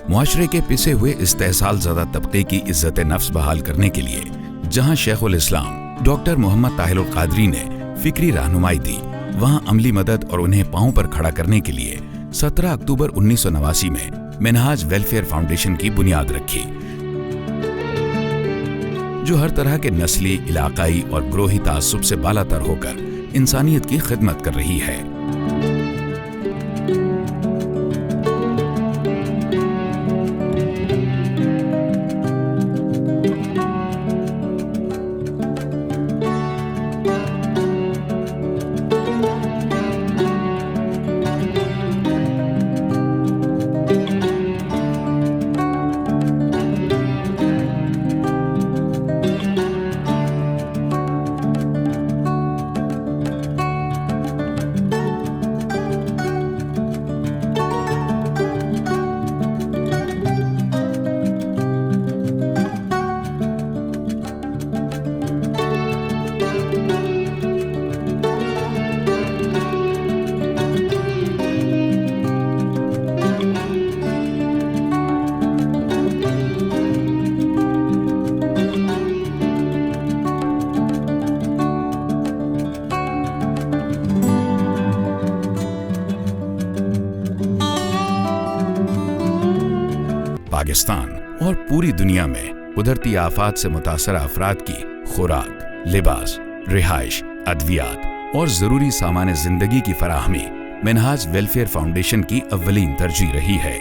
معاشرے کے پسے ہوئے استحصال زدہ طبقے کی عزت نفس بحال کرنے کے لیے جہاں شیخ الاسلام ڈاکٹر محمد طاہر القادری نے فکری رہنمائی دی، وہاں عملی مدد اور انہیں پاؤں پر کھڑا کرنے کے لیے 17 اکتوبر 1989 میں منہاج ویلفیئر فاؤنڈیشن کی بنیاد رکھی، جو ہر طرح کے نسلی، علاقائی اور گروہی تعصب سے بالا تر ہو کر انسانیت کی خدمت کر رہی ہے۔ پاکستان اور پوری دنیا میں قدرتی آفات سے متاثرہ افراد کی خوراک، لباس، رہائش، ادویات اور ضروری سامان زندگی کی فراہمی منہاج ویلفیئر فاؤنڈیشن کی اولین ترجیح رہی ہے۔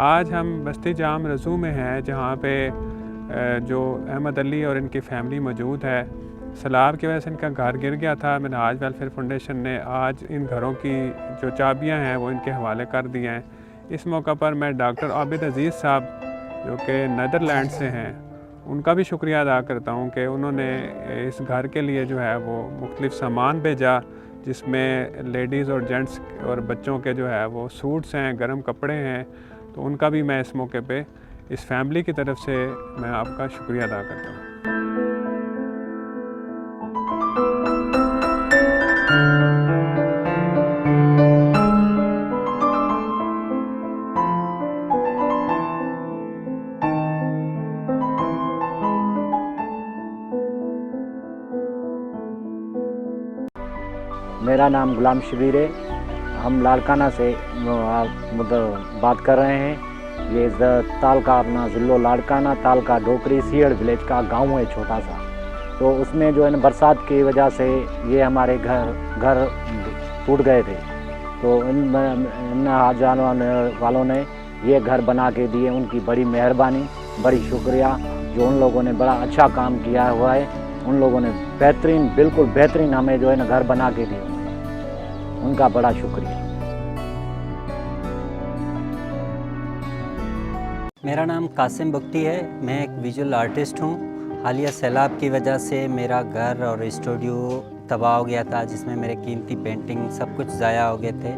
آج ہم بستی جام رضو میں ہیں، جہاں پہ جو احمد علی اور ان کی فیملی موجود ہے۔ سیلاب کی وجہ سے ان کا گھر گر گیا تھا۔ منہاج ویلفیئر فاؤنڈیشن نے آج ان گھروں کی جو چابیاں ہیں وہ ان کے حوالے کر دی ہیں۔ اس موقع پر میں ڈاکٹر عابد عزیز صاحب جو کہ نیدرلینڈ سے ہیں، ان کا بھی شکریہ ادا کرتا ہوں کہ انہوں نے اس گھر کے لیے جو ہے وہ مختلف سامان بھیجا جس میں لیڈیز اور جینٹس اور بچوں کے جو ہے وہ سوٹس ہیں، گرم کپڑے ہیں، تو ان کا بھی میں اس موقع پہ اس فیملی کی طرف سے میں آپ کا شکریہ ادا کرتا ہوں۔ میرا نام غلام شبیر ہے، ہم لاڑکانہ سے بات کر رہے ہیں۔ یہ تعلقہ اپنا ضلع لاڑکانہ، تعلقہ ڈھوکری سیڑ ولیج کا گاؤں ہے چھوٹا سا، تو اس میں جو ہے نا برسات کی وجہ سے یہ ہمارے گھر ٹوٹ گئے تھے، تو ان حاجان والوں نے یہ گھر بنا کے دیے، ان کی بڑی مہربانی، بڑی شکریہ، جو ان لوگوں نے بڑا اچھا کام کیا ہوا ہے، ان لوگوں نے بہترین، بالکل بہترین ہمیں جو ہے نا گھر بنا کے دیے، ان کا بڑا شکریہ۔ میرا نام قاسم بگٹی ہے، میں ایک ویژول آرٹسٹ ہوں۔ حالیہ سیلاب کی وجہ سے میرا گھر اور اسٹوڈیو تباہ ہو گیا تھا، جس میں میرے قیمتی پینٹنگ سب کچھ ضائع ہو گئے تھے۔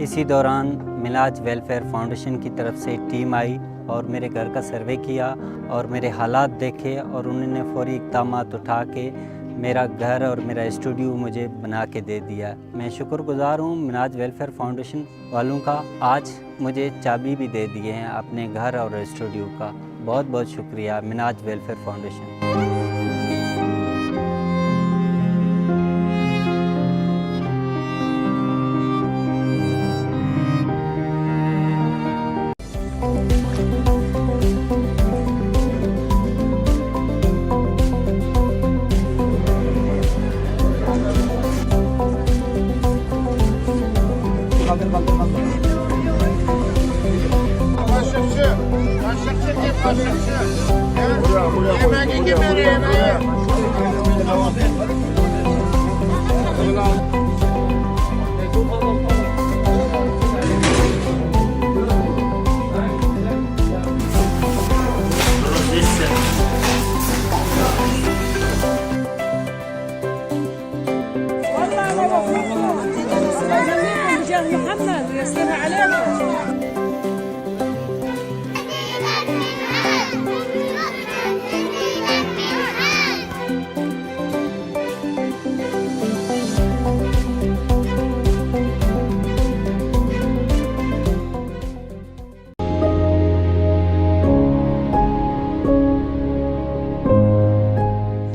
اسی دوران ملاج ویلفیئر فاؤنڈیشن کی طرف سے ٹیم آئی اور میرے گھر کا سروے کیا اور میرے حالات دیکھے، اور انہوں نے فوری اقدامات اٹھا کے میرا گھر اور میرا اسٹوڈیو مجھے بنا کے دے دیا۔ میں شکر گزار ہوں ملاج ویلفیئر فاؤنڈیشن والوں کا۔ آج مجھے چابی بھی دے دیے ہیں اپنے گھر اور اسٹوڈیو کا۔ بہت بہت شکریہ ملاج ویلفیئر فاؤنڈیشن۔ محمد ويسلم عليكم.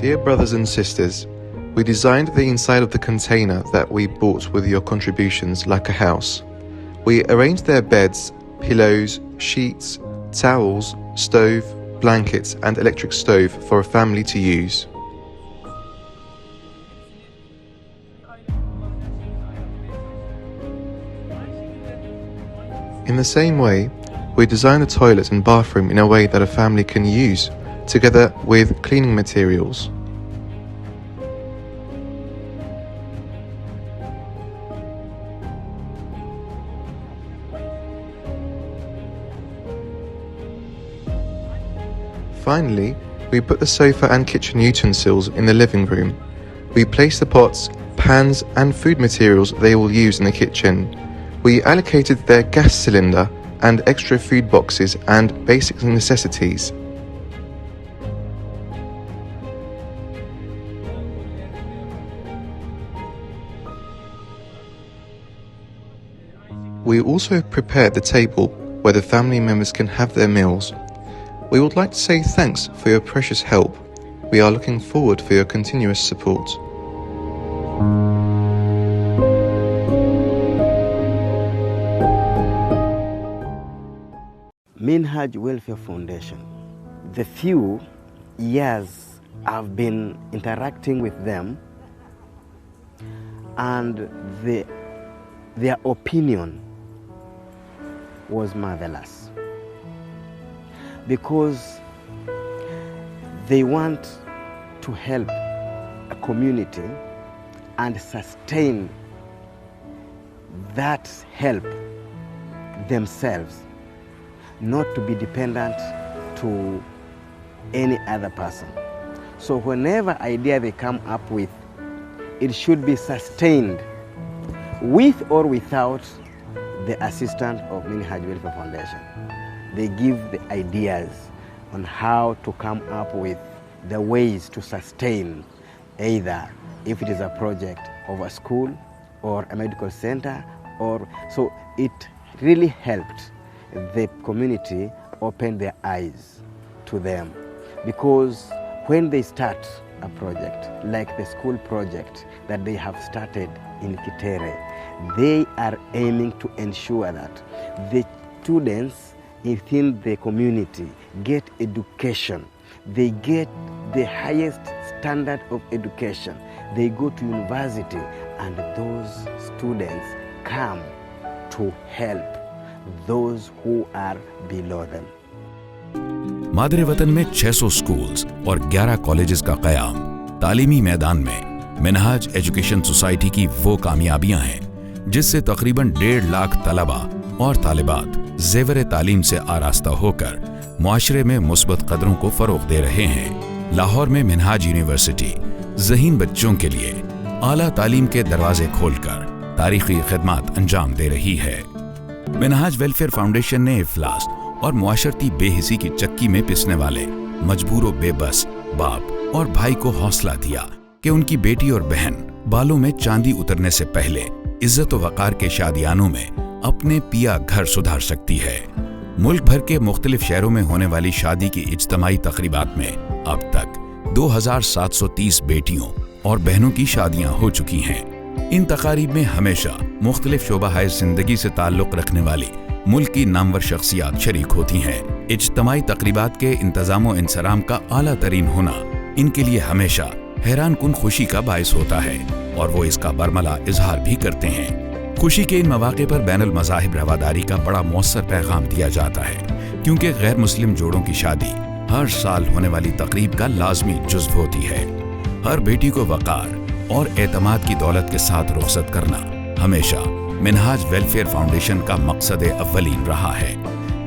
Dear brothers and sisters, we designed the inside of the container that we bought with your contributions like a house. We arranged their beds, pillows, sheets, towels, stove, blankets and electric stove for a family to use. In the same way, we designed the toilet and bathroom in a way that a family can use, together with cleaning materials. Finally, we put the sofa and kitchen utensils in the living room. We placed the pots, pans and food materials they will use in the kitchen. We allocated their gas cylinder and extra food boxes and basic necessities. We also prepared the table where the family members can have their meals. We would like to say thanks for your precious help. We are looking forward for your continuous support. Minhaj Welfare Foundation. The few years I've been interacting with them, and their opinion was marvelous, because they want to help a community and sustain that help themselves, not to be dependent to any other person. So whenever idea they come up with, it should be sustained with or without the assistance of Minhaj Welfare Foundation. They give the ideas on how to come up with the ways to sustain, either if it is a project of a school or a medical center, or so it really helped the community open their eyes to them, because when they start a project like the school project that they have started in Kitere, they are aiming to ensure that the students within the community get education. They get the highest standard of education. They go to university, and those students come to help those who are below them. मादरे वतन में 600 schools और 11 colleges का क़याम तालीमी मैदान में Minhaj education society की वो कामयाबियां हैं जिससे तकरीबन 1.5 लाख तलबा और तालिबात ज़ेवर तालीम से आरास्ता होकर मुआशरे में मुस्बत कदरों को फ़रोग़ दे रहे हैं। लाहौर में मिनहाज यूनिवर्सिटी ज़हीन बच्चों के लिए आला तालीम के दरवाजे खोलकर तारीख़ी खिदमत अंजाम दे रही है। मिनहाज वेलफेयर फाउंडेशन ने इफ्लास और मुआशरती बेहिसी की चक्की में पिसने वाले मजबूर व बेबस बाप और भाई को हौसला दिया कि उनकी बेटी और बहन बालों में चांदी उतरने से पहले इज्जत व वक़ार के शादियानों में अपने पिया घर सुधार सकती है। मुल्क भर के मुख्तलिफ शहरों में होने वाली शादी की इज्तमाई तकरीबात में अब तक 2730 बेटियों और बहनों की शादियां हो चुकी हैं। इन तकारीब में हमेशा मुख्तलिफ शोबाहाए जिंदगी से ताल्लुक़ रखने वाली मुल्क की नामवर शख्सियात शरीक होती हैं। इज्तमाई तकरीबात के इंतज़ाम व इंसराम का आला तरीन होना इनके लिए हमेशा हैरान कुन खुशी का बायस होता है और वो इसका बरमला इजहार भी करते हैं। खुशी के इन मौके पर बैनुल मज़ाहिब रवादारी का बड़ा मौसर पैगाम दिया जाता है, क्योंकि गैर मुस्लिम जोड़ों की शादी हर साल होने वाली तकरीब का लाजमी जुज़्व होती है। हर बेटी को वक़ार और एतमाद की दौलत के साथ रुखसत करना हमेशा मिनहाज वेलफेयर फाउंडेशन का मकसद अव्वलीन रहा है।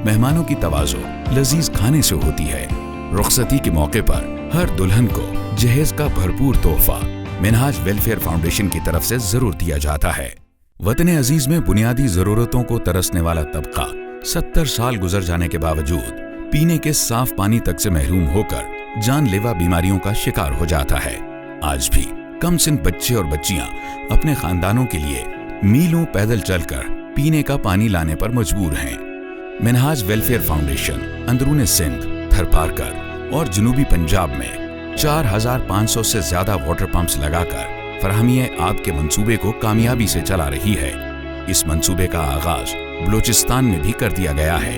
मेहमानों की तवाज़ो लजीज खाने से होती है। रुखसती के मौके पर हर दुल्हन को जहेज का भरपूर तोहफा मिनहाज वेलफेयर फाउंडेशन की तरफ से जरूर दिया जाता है। वतन अजीज में बुनियादी जरूरतों को तरसने वाला तबका 70 साल गुजर जाने के बावजूद पीने के साफ पानी तक से महरूम होकर जानलेवा बीमारियों का शिकार हो जाता है। आज भी कम सिन बच्चे और बच्चियां अपने खानदानों के लिए मीलों पैदल चलकर पीने का पानी लाने पर मजबूर हैं। मिनहाज वेलफेयर फाउंडेशन अंदरूनी सिंध, थरपारकर और जनूबी पंजाब में 4500 से ज्यादा वाटर पंप्स लगाकर फराहमी आब के मंसूबे को कामयाबी से चला रही है। इस मंसूबे का आगाज बलूचिस्तान में भी कर दिया गया है।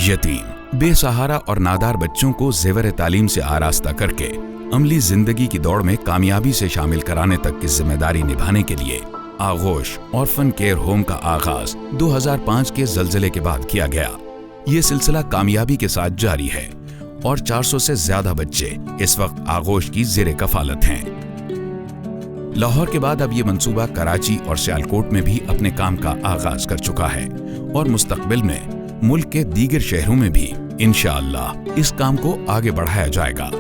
यतीम, बेसहारा और नादार बच्चों को ज़ेवर तालीम से आरास्ता करके अमली जिंदगी की दौड़ में कामयाबी से शामिल कराने तक की जिम्मेदारी निभाने के लिए आगोश ऑर्फन केयर होम का आगाज 2005 के ज़लज़ले के बाद किया गया। ये सिलसिला कामयाबी के साथ जारी है और 400 से ज्यादा बच्चे इस वक्त आगोश की ज़ेरे कफालत हैं। लाहौर के बाद अब ये मंसूबा कराची और सियालकोट में भी अपने काम का आगाज कर चुका है और मुस्तकबिल में मुल्क के दीगर शहरों में भी इंशाअल्लाह इस काम को आगे बढ़ाया जाएगा।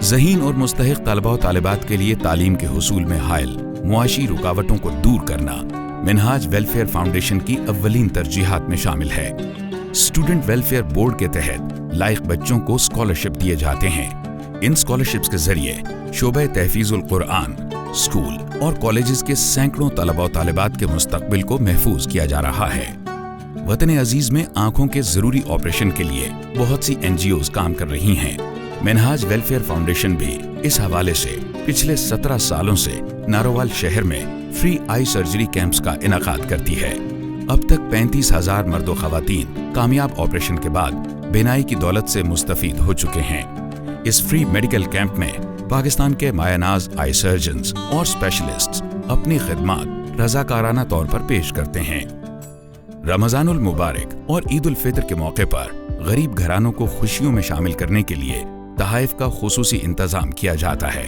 ज़हीन और मुस्तहिक तलबा और तालिबात के लिए तालीम के हुसूल में हायल मुआशी रुकावटों को दूर करना मिनहाज वेलफेयर फाउंडेशन की अव्वलीन तरजीहात में शामिल है। स्टूडेंट वेलफेयर बोर्ड के तहत लायक बच्चों को स्कॉलरशिप दिए जाते हैं। इन स्कॉलरशिप्स के जरिए शोबे तहफीजुल कुरान, स्कूल और कॉलेजेस के सैकड़ों तलबा और तालिबात के मुस्तकबिल को महफूज किया जा रहा है। वतन अजीज में आंखों के जरूरी ऑपरेशन के लिए बहुत सी NGOs काम कर रही हैं। मिनहाज वेलफेयर फाउंडेशन भी इस हवाले से पिछले 17 सालों से नारोवाल शहर में फ्री आई सर्जरी कैंप्स का इनाकाद करती है। अब तक 35,000 मर्द व खवातीन कामयाब ऑपरेशन के बाद बिनाई की दौलत से मुस्तफीद हो चुके हैं। इस फ्री मेडिकल कैंप में पाकिस्तान के मायानाज आई सर्जन्स और स्पेशलिस्ट्स अपनी खिदमत रजाकाराना तौर पर पेश करते हैं। रमजानुल मुबारक और ईद उल फितर के मौके पर गरीब घरानों को खुशियों में शामिल करने के लिए तहाइफ का खुसूसी इंतजाम किया जाता है।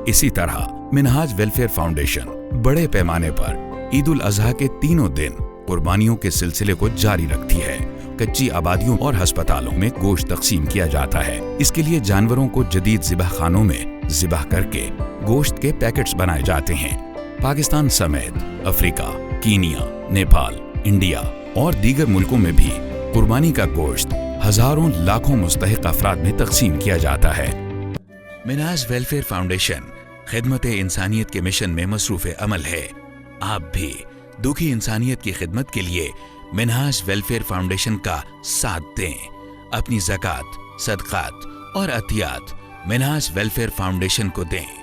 इसी तरह मिनहाज वेलफेयर फाउंडेशन बड़े पैमाने पर ईद उल अजहा के तीनों दिन कुर्बानियों के सिलसिले को जारी रखती है। कच्ची आबादियों और अस्पतालों में गोश्त तकसीम किया जाता है। इसके लिए जानवरों को जदीद ज़िबाह खानों में ज़िबाह करके गोश्त के पैकेट्स बनाए जाते हैं। पाकिस्तान समेत अफ्रीका, कीनिया, नेपाल, इंडिया और दीगर मुल्कों में भी कुर्बानी का गोश्त हजारों लाखों मुस्तहिक अफराद में तकसीम किया जाता है। मिनहाज वेलफेयर फाउंडेशन खिदमत इंसानियत के मिशन में मसरूफ़ अमल है। आप भी दुखी इंसानियत की खिदमत के लिए मिनहाज वेलफेयर फाउंडेशन का साथ दें। अपनी ज़कात, सदक़ात और अतियात मिनहाज वेलफेयर फाउंडेशन को दें।